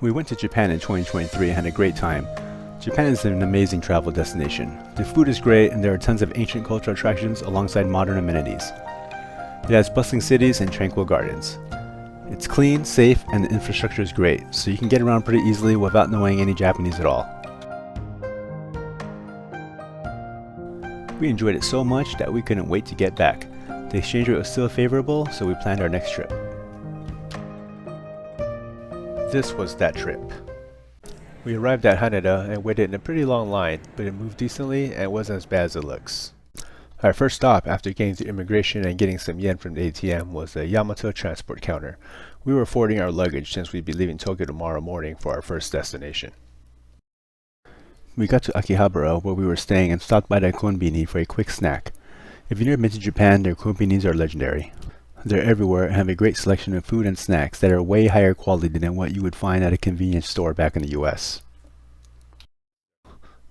We went to Japan in 2023 and had a great time. Japan is an amazing travel destination. The food is great and there are tons of ancient cultural attractions alongside modern amenities. It has bustling cities and tranquil gardens. It's clean, safe, and the infrastructure is great, so you can get around pretty easily without knowing any Japanese at all. We enjoyed it so much that we couldn't wait to get back. The exchange rate was still favorable, so we planned our next trip. This was that trip. We arrived at Haneda and waited in a pretty long line, but it moved decently and wasn't as bad as it looks. Our first stop after getting through immigration and getting some yen from the ATM was the Yamato transport counter. We were forwarding our luggage since we'd be leaving Tokyo tomorrow morning for our first destination. We got to Akihabara where we were staying and stopped by the konbini for a quick snack. If you've never been to Japan, their konbinis are legendary. They're everywhere and have a great selection of food and snacks that are way higher quality than what you would find at a convenience store back in the US.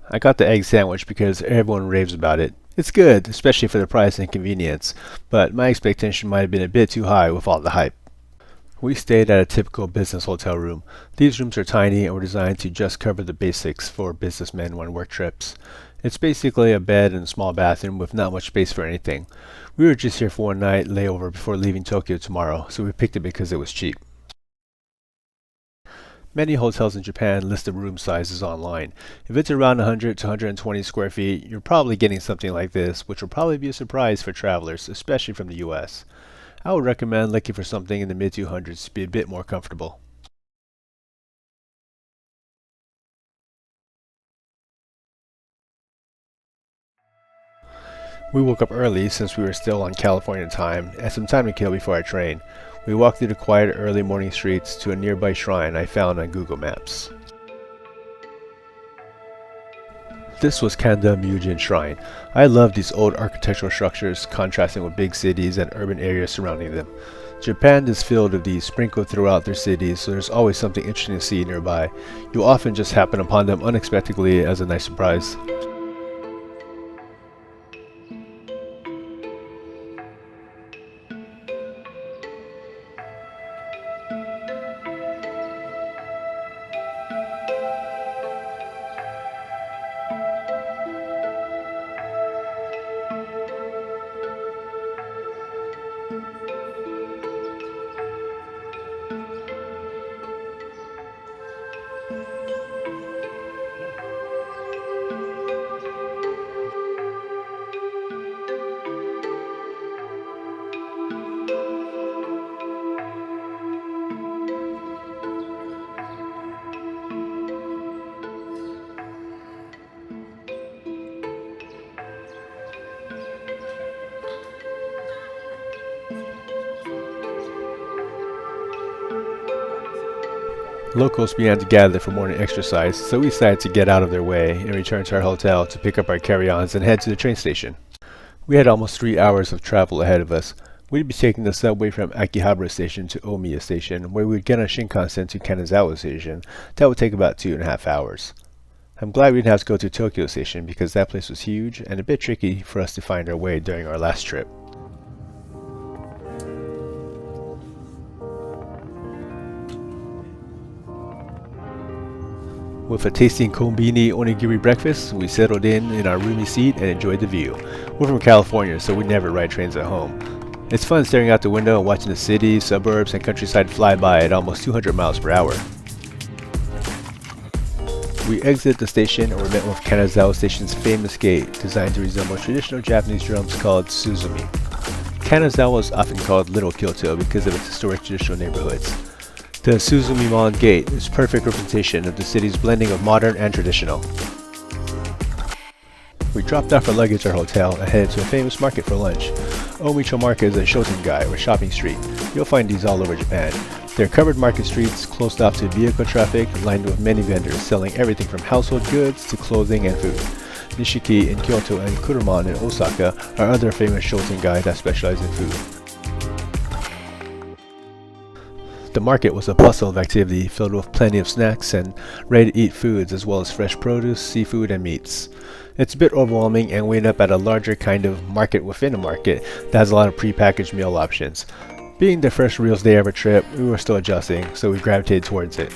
I got the egg sandwich because everyone raves about it. It's good, especially for the price and convenience, but my expectation might have been a bit too high with all the hype. We stayed at a typical business hotel room. These rooms are tiny and were designed to just cover the basics for businessmen on work trips. It's basically a bed and a small bathroom with not much space for anything. We were just here for one night layover before leaving Tokyo tomorrow, so we picked it because it was cheap. Many hotels in Japan list the room sizes online. If it's around 100 to 120 square feet, you're probably getting something like this, which will probably be a surprise for travelers, especially from the US. I would recommend looking for something in the mid-200s to be a bit more comfortable. We woke up early since we were still on California time and some time to kill before our train. We walked through the quiet early morning streets to a nearby shrine I found on Google Maps. This was Kanda Myujin Shrine. I love these old architectural structures contrasting with big cities and urban areas surrounding them. Japan is filled with these sprinkled throughout their cities, so there's always something interesting to see nearby. You'll often just happen upon them unexpectedly as a nice surprise. Locals began to gather for morning exercise, so we decided to get out of their way and return to our hotel to pick up our carry-ons and head to the train station. We had almost 3 hours of travel ahead of us. We'd be taking the subway from Akihabara Station to Omiya Station, where we would get on Shinkansen to Kanazawa Station. That would take about 2.5 hours. I'm glad we didn't have to go to Tokyo Station because that place was huge and a bit tricky for us to find our way during our last trip. With a tasty konbini onigiri breakfast, we settled in our roomy seat and enjoyed the view. We're from California, so we never ride trains at home. It's fun staring out the window and watching the city, suburbs, and countryside fly by at almost 200 miles per hour. We exited the station and were met with Kanazawa Station's famous gate, designed to resemble traditional Japanese drums called suzumi. Kanazawa is often called Little Kyoto because of its historic traditional neighborhoods. The Suzumi-mon Gate is a perfect representation of the city's blending of modern and traditional. We dropped off our luggage at our hotel and headed to a famous market for lunch. Omicho Market is a shotengai, or shopping street. You'll find these all over Japan. They're covered market streets closed off to vehicle traffic, lined with many vendors selling everything from household goods to clothing and food. Nishiki in Kyoto and Kurumon in Osaka are other famous shotengai that specialize in food. The market was a bustle of activity filled with plenty of snacks and ready-to-eat foods as well as fresh produce, seafood, and meats. It's a bit overwhelming and we end up at a larger kind of market within a market that has a lot of pre-packaged meal options. Being the first real day of our trip, we were still adjusting, so we gravitated towards it.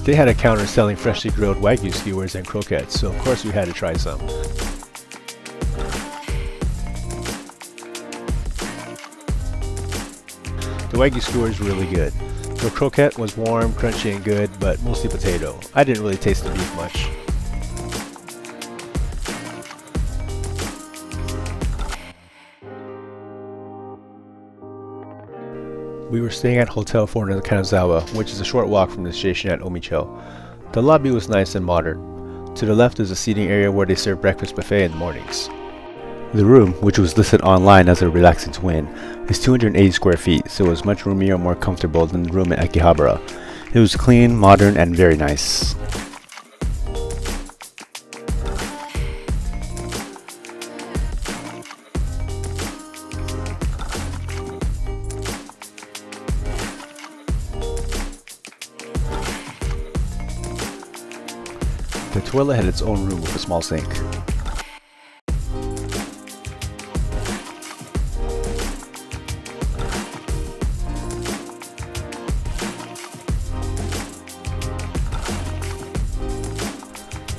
They had a counter selling freshly grilled Wagyu skewers and croquettes, so of course we had to try some. The Wagyu skewers were really good. The croquette was warm, crunchy and good, but mostly potato. I didn't really taste the beef much. We were staying at Hotel Foreigner Kanazawa, which is a short walk from the station at Omicho. The lobby was nice and modern. To the left is a seating area where they serve breakfast buffet in the mornings. The room, which was listed online as a relaxing twin, is 280 square feet, so it was much roomier and more comfortable than the room in Akihabara. It was clean, modern, and very nice. The toilet had its own room with a small sink.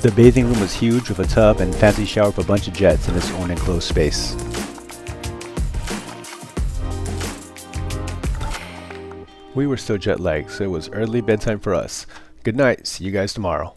The bathing room was huge with a tub and fancy shower with a bunch of jets in its own enclosed space. We were still jet lagged, so it was early bedtime for us. Good night, see you guys tomorrow.